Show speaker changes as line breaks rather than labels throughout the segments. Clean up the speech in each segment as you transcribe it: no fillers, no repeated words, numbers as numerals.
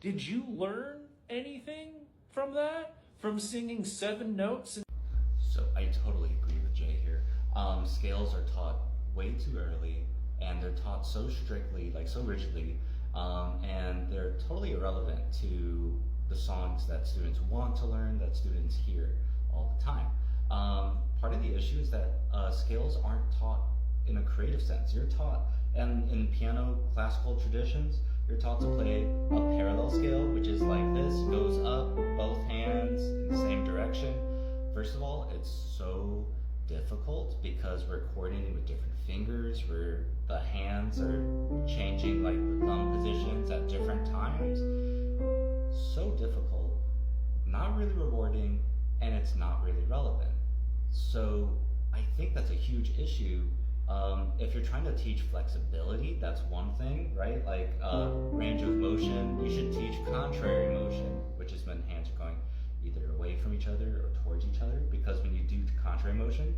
Did you learn anything from that? From singing 7 notes?
So I totally agree with Jay here. Scales are taught way too early, and they're taught so strictly, like so rigidly, and they're totally irrelevant to the songs that students want to learn, that students hear all the time. Part of the issue is that scales aren't taught in a creative sense. You're taught, and in piano classical traditions, you're taught to play a parallel scale, which is like this, goes up, both hands in the same direction. First of all, it's so difficult because we're coordinating with different fingers, where the hands are changing like the thumb positions at different times. So difficult, not really rewarding, and it's not really relevant. So I think that's a huge issue. If you're trying to teach flexibility, that's one thing, right? Like range of motion, you should teach contrary motion, which is when hands are going either away from each other or towards each other, because when you do contrary motion,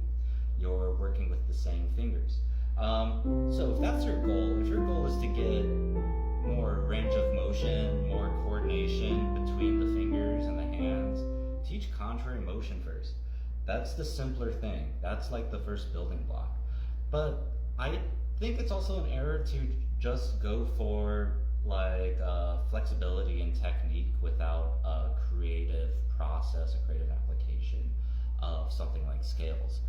you're working with the same fingers. So if that's your goal, if your goal is to get more range of motion, more coordination between the fingers and the hands, teach contrary motion first. That's the simpler thing. That's like the first building block. But I think it's also an error to just go for like flexibility and technique without a creative process, a creative application of something like scales.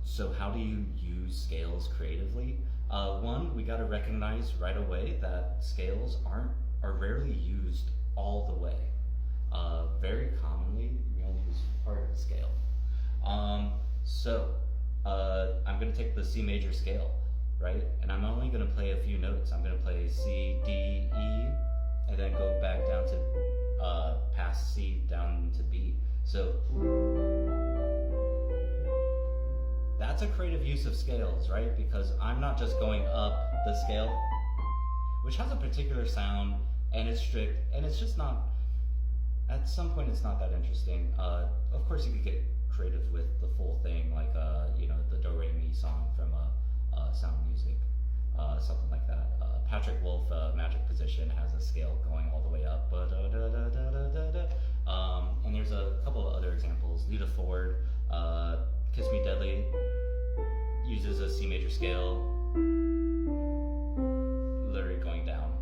So how do you use scales creatively? One, we got to recognize right away that scales are rarely used all the way. Very commonly, we only use part of the scale. I'm going to take the C major scale, right? And I'm only going to play a few notes. I'm going to play C, D, E, and then go back down to past C down to B. So that's a creative use of scales, right? Because I'm not just going up the scale, which has a particular sound, and it's strict, and it's just not, at some point it's not that interesting. Of course you could get creative with the full thing, like the Do Re Mi song from Sound Music, something like that. Patrick Wolf, Magic Position, has a scale going all the way up, and there's a couple of other examples. Lita Ford, Kiss Me Deadly, uses a C major scale, literally going down.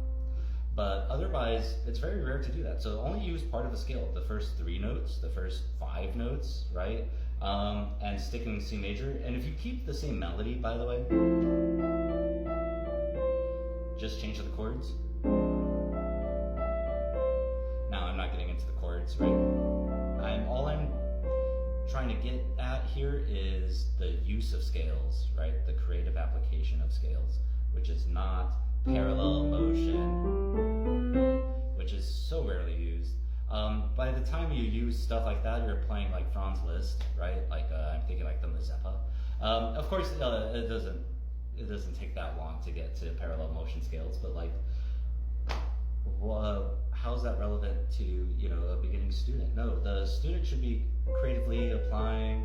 But otherwise, it's very rare to do that. So only use part of the scale, the first 3 notes, the first 5 notes, right? And sticking C major. And if you keep the same melody, by the way, just change the chords. Now, I'm not getting into the chords, right? All I'm trying to get at here is the use of scales, right? The creative application of scales, which is not parallel motion, which is so rarely used. By the time you use stuff like that, you're playing like Franz Liszt, right? Like I'm thinking like the Mazeppa. Of course, it doesn't take that long to get to parallel motion scales, but like, how's that relevant to a beginning student? No, the student should be creatively applying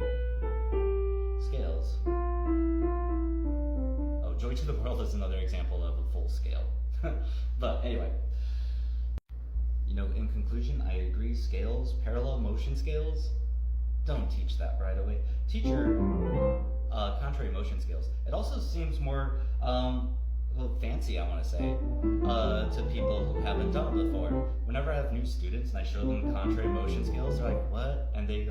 scales. Oh, Joy to the World is another example of a full scale. But anyway, in conclusion, I agree, scales, parallel motion scales, don't teach that right away. Teach your contrary motion scales. It also seems more fancy, I want to say, to people who haven't done it before. Whenever I have new students and I show them contrary motion scales, they're like, what? And they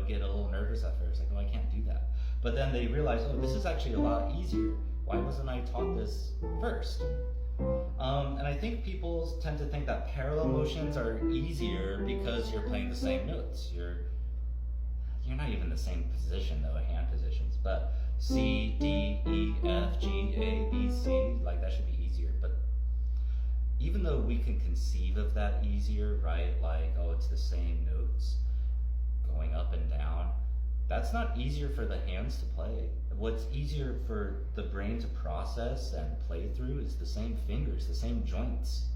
get a little nervous at first, like, oh, I can't do that. But then they realize, oh, this is actually a lot easier. Why wasn't I taught this first? And I think people tend to think that parallel motions are easier because you're playing the same notes. You're not even the same position though, hand positions, but C, D, E, F, G, A, B, C, like that should be easier. But even though we can conceive of that easier, right? Like, oh, it's the same notes going up and down. That's not easier for the hands to play. What's easier for the brain to process and play through is the same fingers, the same joints,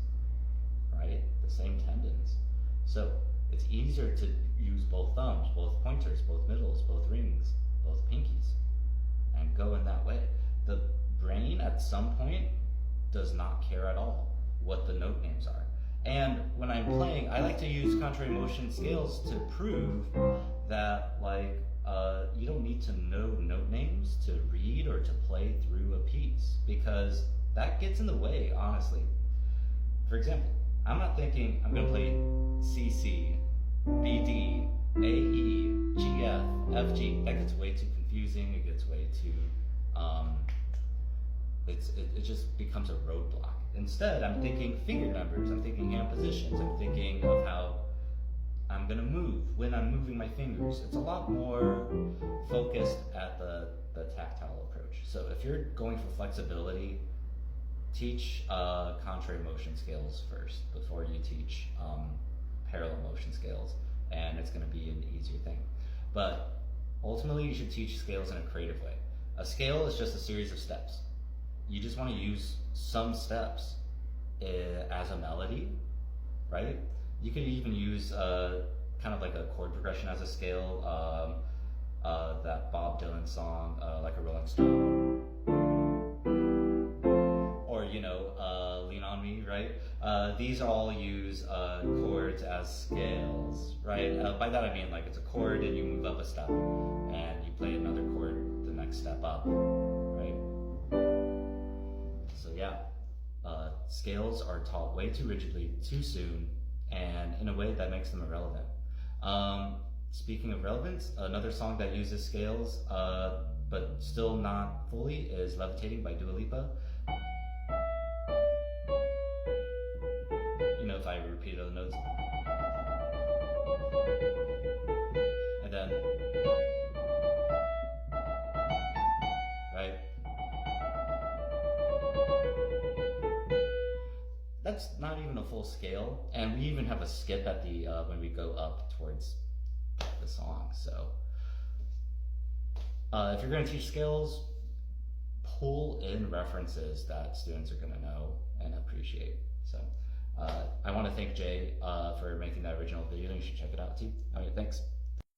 right? The same tendons. So it's easier to use both thumbs, both pointers, both middles, both rings, both pinkies, and go in that way. The brain at some point does not care at all what the note names are. And when I'm playing, I like to use contrary motion scales to prove that you don't need to know note names to read or to play through a piece, because that gets in the way, honestly. For example, I'm not thinking I'm going to play C C, B D, A E, G F, F G. That gets way too confusing. It gets way too it just becomes a roadblock. Instead, I'm thinking finger numbers, I'm thinking hand positions, I'm thinking of how I'm gonna move when I'm moving my fingers. It's a lot more focused at the tactile approach. So if you're going for flexibility, teach contrary motion scales first before you teach parallel motion scales, and it's gonna be an easier thing. But ultimately, you should teach scales in a creative way. A scale is just a series of steps. You just want to use some steps as a melody, right? You could even use kind of like a chord progression as a scale. That Bob Dylan song, like a Rolling Stone, or Lean on Me, right? These all use chords as scales, right? By that I mean like it's a chord and you move up a step, and you play another chord the next step up, right? So yeah, scales are taught way too rigidly, too soon, and in a way that makes them irrelevant. Speaking of relevance, another song that uses scales, but still not fully, is Levitating by Dua Lipa. If I repeat the notes. And then, right? That's not even a full scale, and we even have a skip at the when we go up towards the song. So if you're going to teach scales, pull in references that students are going to know and appreciate. So I want to thank Jay for making that original video, and you should check it out too. All right, thanks.